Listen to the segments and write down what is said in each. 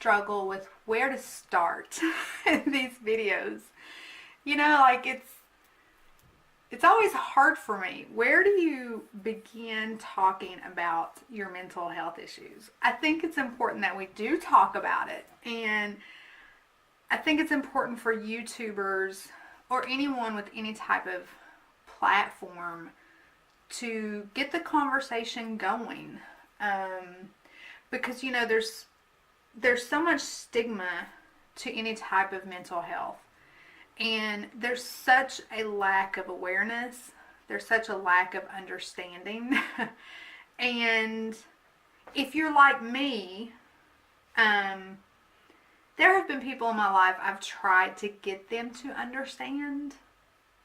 struggle with where to start in these videos. You know, like it's always hard for me. Where do you begin talking about your mental health issues? I think it's important that we do talk about it. And I think it's important for YouTubers or anyone with any type of platform to get the conversation going. Because, you know, there's so much stigma to any type of mental health. And there's such a lack of awareness. There's such a lack of understanding. And if you're like me, there have been people in my life I've tried to get them to understand.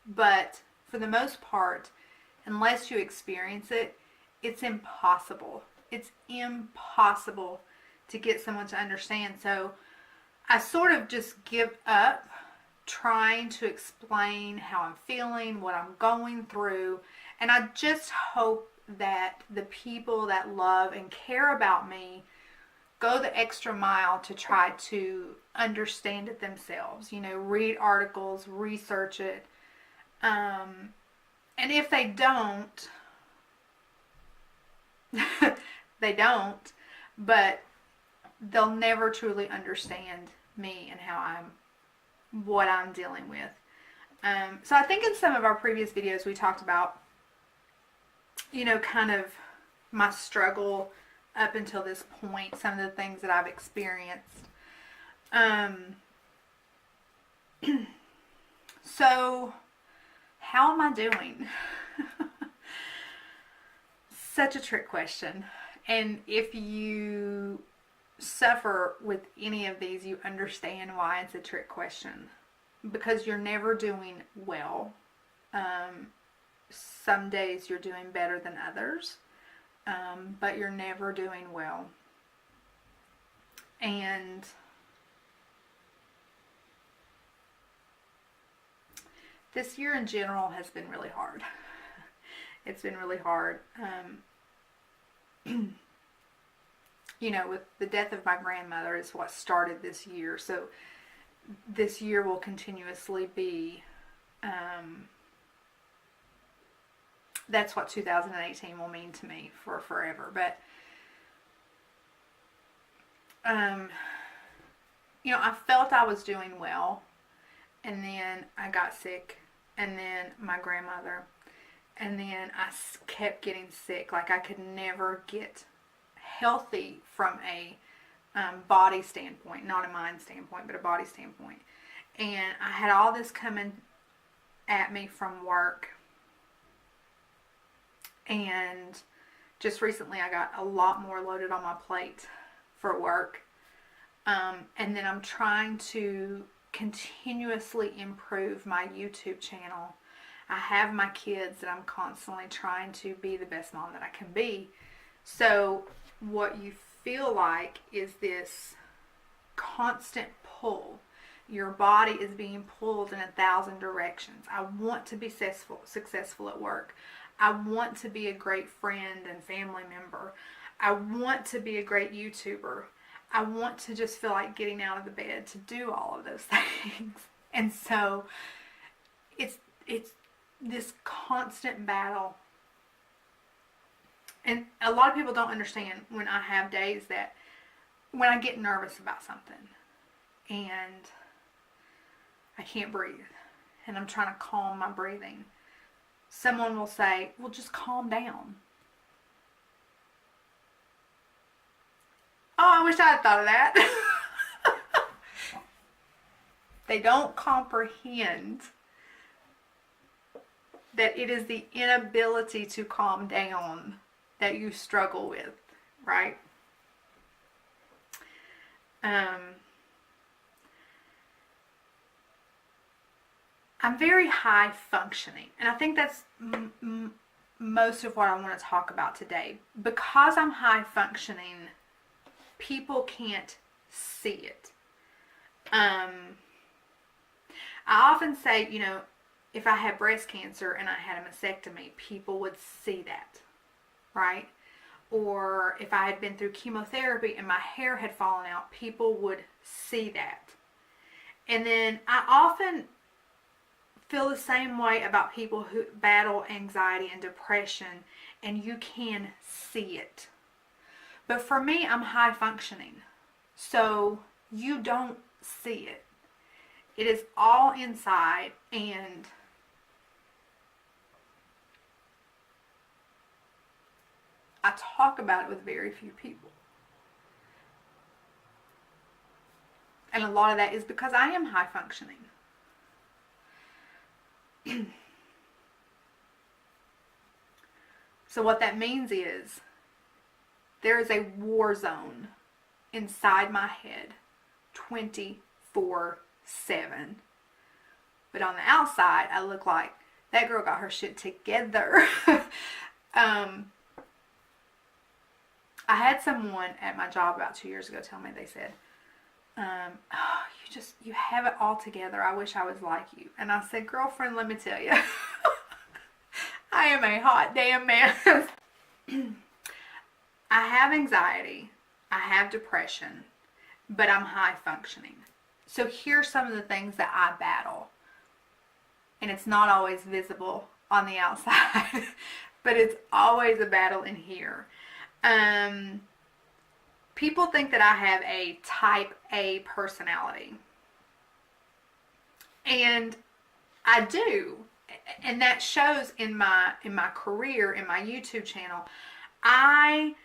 But for the most part, unless you experience it, it's impossible. It's impossible to get someone to understand. So I sort of just give up trying to explain how I'm feeling, what I'm going through, and I just hope that the people that love and care about me go the extra mile to try to understand it themselves. You know, read articles, research it, and if they don't, they don't, but they'll never truly understand me and what I'm dealing with. So I think in some of our previous videos we talked about, you know, kind of my struggle up until this point, some of the things that I've experienced. So how am I doing? Such a trick question. And if you suffer with any of these, you understand why it's a trick question. Because you're never doing well. Some days you're doing better than others. But you're never doing well. And this year in general has been really hard. It's been really hard. You know, with the death of my grandmother is what started this year. So this year will continuously be, that's what 2018 will mean to me for forever. But, you know, I felt I was doing well, and then I got sick, and then my grandmother, and then I kept getting sick. Like I could never get healthy from a body standpoint, not a mind standpoint, but a body standpoint. And I had all this coming at me from work. And just recently I got a lot more loaded on my plate for work. And then I'm trying to continuously improve my YouTube channel. I have my kids that I'm constantly trying to be the best mom that I can be. So what you feel like is this constant pull. Your body is being pulled in 1,000 directions. I want to be successful at work. I want to be a great friend and family member. I want to be a great YouTuber. I want to just feel like getting out of the bed to do all of those things. And so it's this constant battle. And a lot of people don't understand when I have days that when I get nervous about something and I can't breathe and I'm trying to calm my breathing, someone will say, well, just calm down. Oh, I wish I had thought of that. They don't comprehend that it is the inability to calm down that you struggle with, right? I'm very high functioning, and I think that's most of what I want to talk about today. Because I'm high functioning, people can't see it. I often say, you know, if I had breast cancer and I had a mastectomy, people would see that, right? or if I had been through chemotherapy and my hair had fallen out, people would see that. And then I often feel the same way about people who battle anxiety and depression, and you can see it. But for me, I'm high functioning, so you don't see it. It is all inside, and I talk about it with very few people. And a lot of that is because I am high functioning. So what that means is there is a war zone inside my head 24/7. But on the outside, I look like that girl got her shit together. I had someone at my job about 2 years ago tell me, they said, oh, you have it all together. I wish I was like you. And I said, girlfriend, let me tell you, I am a hot damn mess. I have anxiety, I have depression, but I'm high functioning. So here's some of the things that I battle. And it's not always visible on the outside, but it's always a battle in here. People think that I have a type A personality. And I do. And that shows in my career, in my YouTube channel. I'm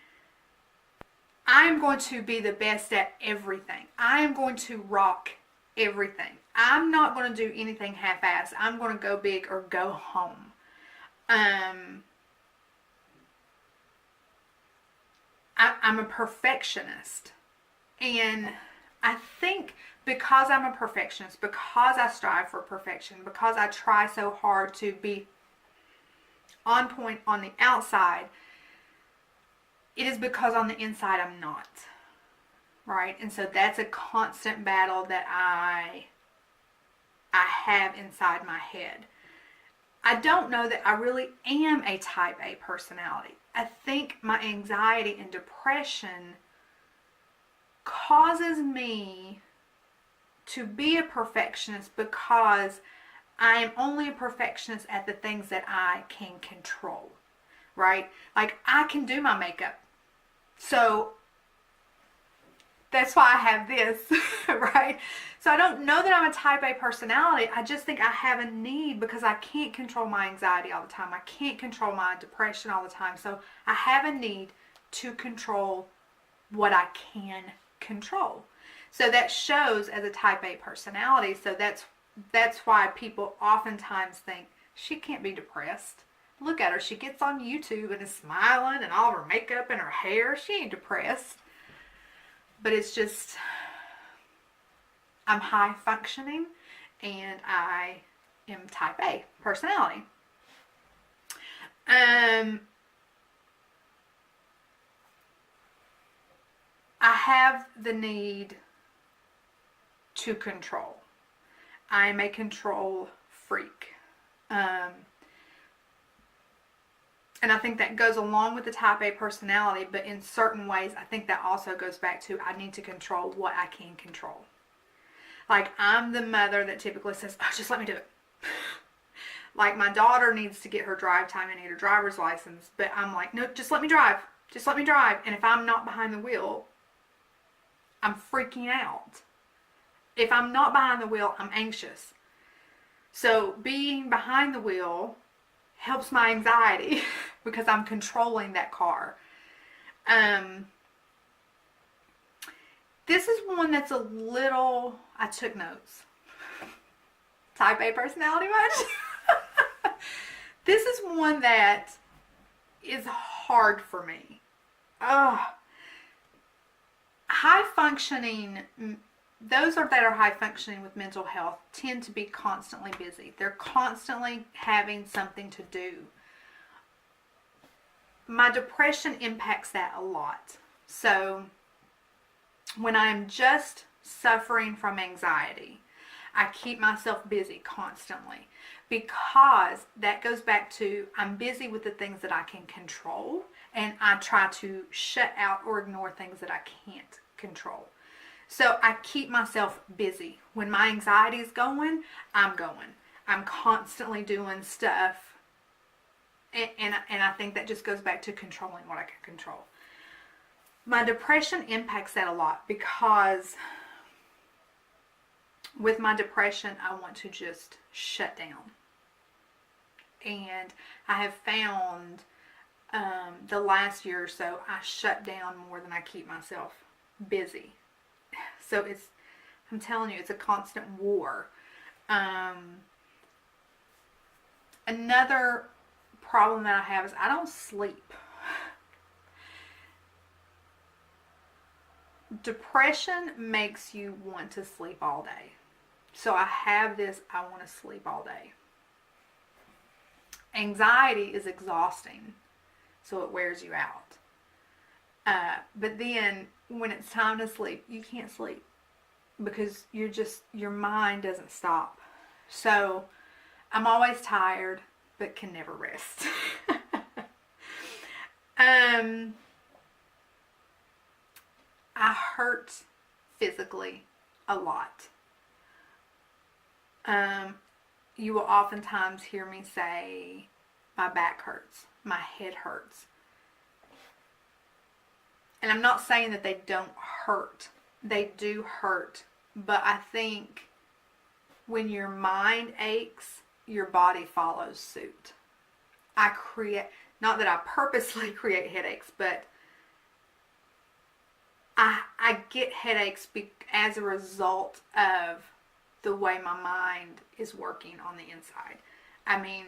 going to be the best at everything. I am going to rock everything. I'm not going to do anything half-assed. I'm going to go big or go home. I'm a perfectionist. And I think because I'm a perfectionist, because I strive for perfection, because I try so hard to be on point on the outside, it is because on the inside I'm not. Right? And so that's a constant battle that I have inside my head. I don't know that I really am a type A personality. I think my anxiety and depression causes me to be a perfectionist because I am only a perfectionist at the things that I can control, right? Like I can do my makeup. So that's why I have this, right? So I don't know that I'm a type A personality. I just think I have a need because I can't control my anxiety all the time. I can't control my depression all the time. So I have a need to control what I can control. So that shows as a type A personality. So that's why people oftentimes think she can't be depressed. Look at her. She gets on YouTube and is smiling and all of her makeup and her hair. She ain't depressed. But it's just, I'm high functioning and I am type A personality. I have the need to control. I'm a control freak. And I think that goes along with the type A personality, but in certain ways, I think that also goes back to I need to control what I can control. Like, I'm the mother that typically says, oh, just let me do it. Like, my daughter needs to get her drive time and get her driver's license, but I'm like, no, just let me drive. Just let me drive. And if I'm not behind the wheel, I'm freaking out. If I'm not behind the wheel, I'm anxious. So being behind the wheel helps my anxiety because I'm controlling that car. This is one that's a little, I took notes. Type A personality much? This is one that is hard for me. High functioning, those that are high functioning with mental health tend to be constantly busy. They're constantly having something to do. My depression impacts that a lot. So when I'm just suffering from anxiety, I keep myself busy constantly. because that goes back to I'm busy with the things that I can control, and I try to shut out or ignore things that I can't control. So I keep myself busy. When my anxiety is going, I'm going. I'm constantly doing stuff. And I think that just goes back to controlling what I can control. My depression impacts that a lot, because with my depression, I want to just shut down. And I have found the last year or so, I shut down more than I keep myself busy. So I'm telling you, it's a constant war. Another problem that I have is I don't sleep. Depression makes you want to sleep all day. So I have this, I want to sleep all day. Anxiety is exhausting, so it wears you out. But then when it's time to sleep, you can't sleep because your mind doesn't stop. So I'm always tired, but can never rest. I hurt physically a lot. You will oftentimes hear me say, my back hurts, my head hurts. And I'm not saying that they don't hurt. They do hurt. But I think when your mind aches, your body follows suit. Not that I purposely create headaches, but I get headaches as a result of the way my mind is working on the inside. I mean,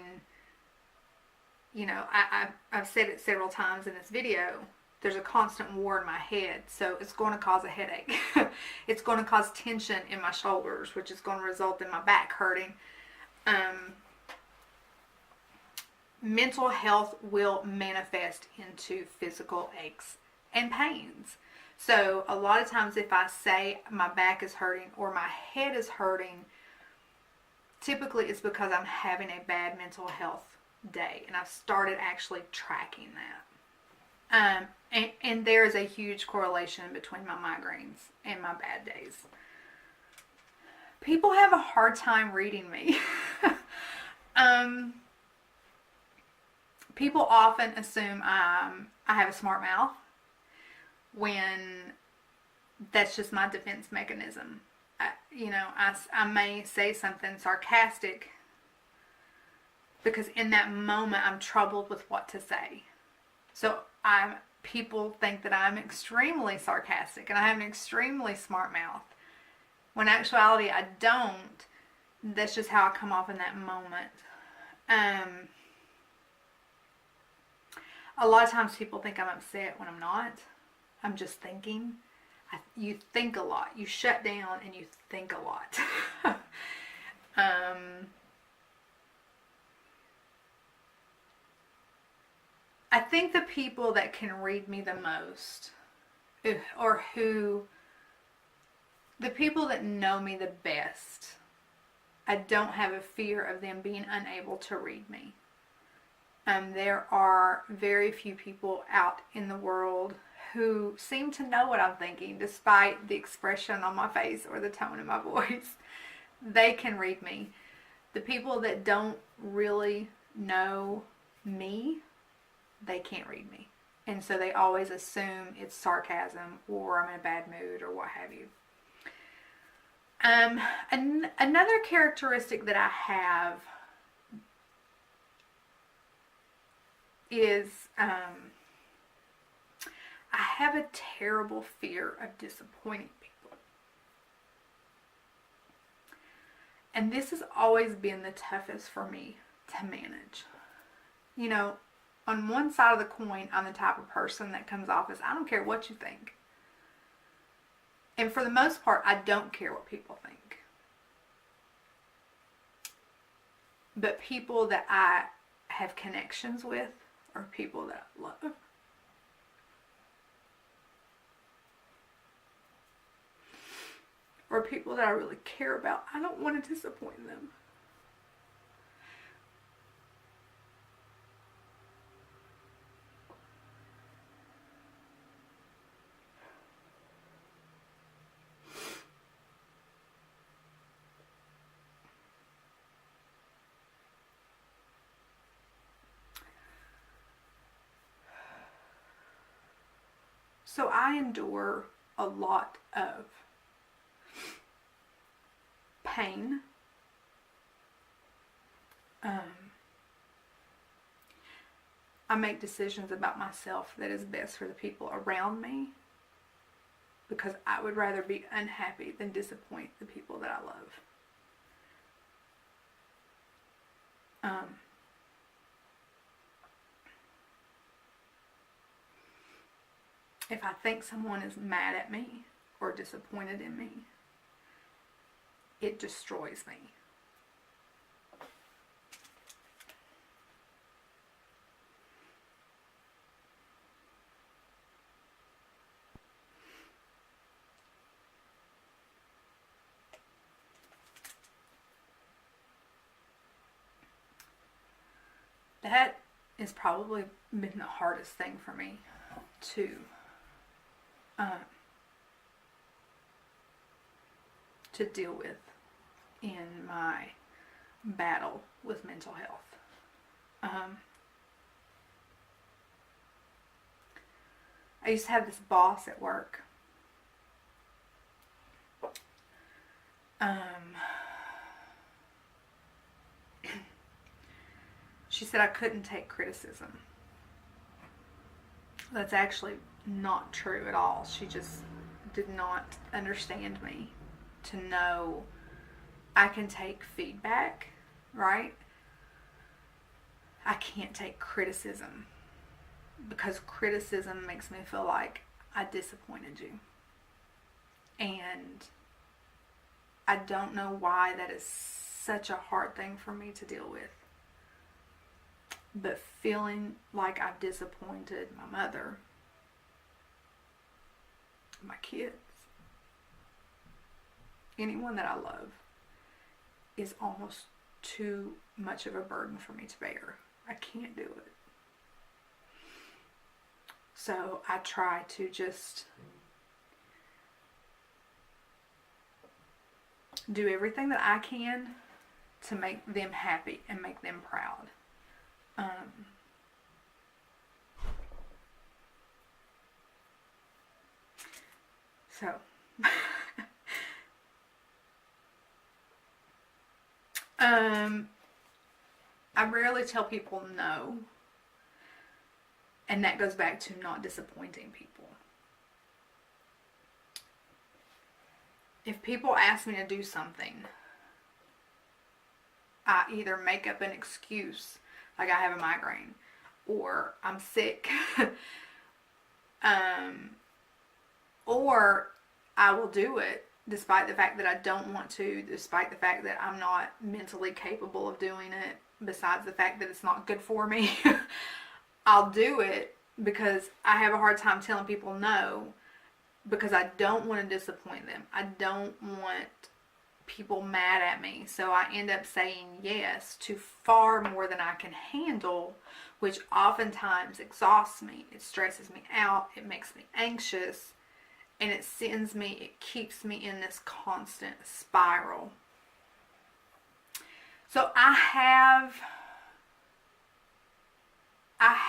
I've said it several times in this video. There's a constant war in my head, so it's going to cause a headache. It's going to cause tension in my shoulders, which is going to result in my back hurting. Mental health will manifest into physical aches and pains. So a lot of times if I say my back is hurting or my head is hurting, typically it's because I'm having a bad mental health day, and I've started actually tracking that. And there is a huge correlation between my migraines and my bad days. People have a hard time reading me. People often assume I have a smart mouth, when that's just my defense mechanism. I may say something sarcastic because in that moment I'm troubled with what to say. So people think that I'm extremely sarcastic and I have an extremely smart mouth. When in actuality I don't. That's just how I come off in that moment. A lot of times people think I'm upset when I'm not. I'm just thinking. You think a lot. You shut down and you think a lot. I think the people that can read me the most, the people that know me the best, I don't have a fear of them being unable to read me. There are very few people out in the world who seem to know what I'm thinking, despite the expression on my face or the tone of my voice. They can read me. The people that don't really know me, they can't read me. And so they always assume it's sarcasm or I'm in a bad mood or what have you. Another characteristic that I have is I have a terrible fear of disappointing people. And this has always been the toughest for me to manage. On one side of the coin, I'm the type of person that comes off as, I don't care what you think. And for the most part, I don't care what people think. But people that I have connections with are people that I love. Or people that I really care about, I don't want to disappoint them. So I endure a lot of pain. I make decisions about myself that is best for the people around me, because I would rather be unhappy than disappoint the people that I love. If I think someone is mad at me or disappointed in me, it destroys me. That has probably been the hardest thing for me to deal with in my battle with mental health. I used to have this boss at work. She said I couldn't take criticism. That's actually not true at all. She just did not understand me to know I can take feedback, right? I can't take criticism, because criticism makes me feel like I disappointed you. And I don't know why that is such a hard thing for me to deal with. But feeling like I've disappointed my mother, my kids, anyone that I love, is almost too much of a burden for me to bear. I can't do it. So I try to just do everything that I can to make them happy and make them proud. So I rarely tell people no, and that goes back to not disappointing people. If people ask me to do something, I either make up an excuse, like I have a migraine, or I'm sick, or I will do it despite the fact that I don't want to, despite the fact that I'm not mentally capable of doing it, besides the fact that it's not good for me. I'll do it because I have a hard time telling people no, because I don't want to disappoint them. I don't want people mad at me. So I end up saying yes to far more than I can handle, which oftentimes exhausts me. It stresses me out. It makes me anxious. And it keeps me in this constant spiral. So I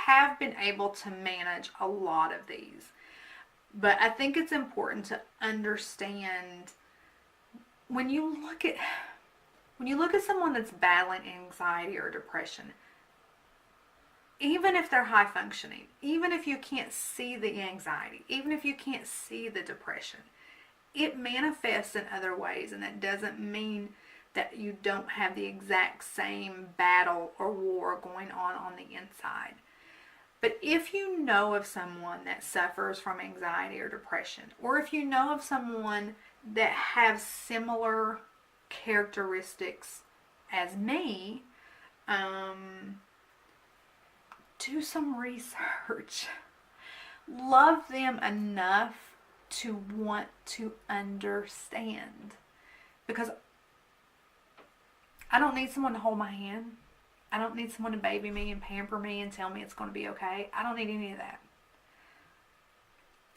have been able to manage a lot of these. But I think it's important to understand when you look at someone that's battling anxiety or depression, even if they're high functioning, even if you can't see the anxiety, even if you can't see the depression, it manifests in other ways, and that doesn't mean that you don't have the exact same battle or war going on the inside. But if you know of someone that suffers from anxiety or depression, or if you know of someone that has similar characteristics as me, do some research. Love them enough to want to understand. Because I don't need someone to hold my hand. I don't need someone to baby me and pamper me and tell me it's going to be okay. I don't need any of that.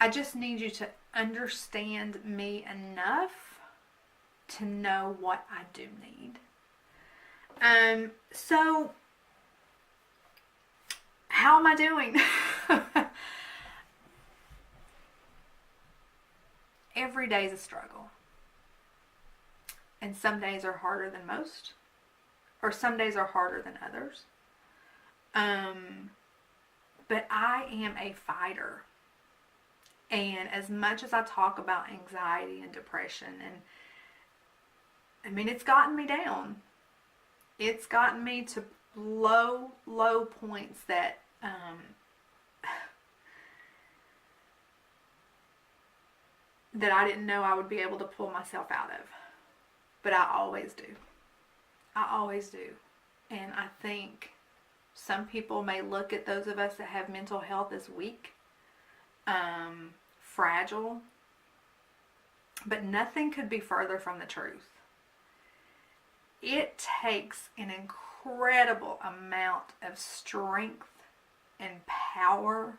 I just need you to understand me enough to know what I do need. So how am I doing? every day is a struggle. And some days are harder than most, or some days are harder than others. But I am a fighter. And as much as I talk about anxiety and depression, and I mean, it's gotten me down. It's gotten me to low, low points that that I didn't know I would be able to pull myself out of. But I always do. I always do. And I think some people may look at those of us that have mental health as weak, fragile, but nothing could be further from the truth. It takes an incredible amount of strength and power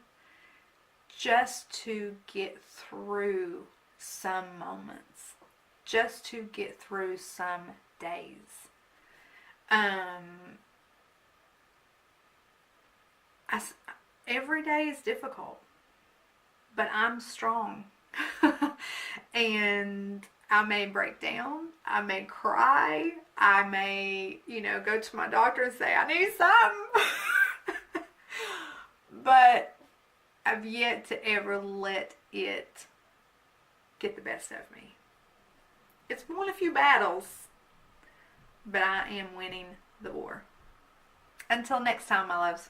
just to get through some moments, just to get through some days. Every day is difficult, but I'm strong. And I may break down, I may cry, I may, go to my doctor and say, I need some. But I've yet to ever let it get the best of me. It's won a few battles, but I am winning the war. Until next time, my loves.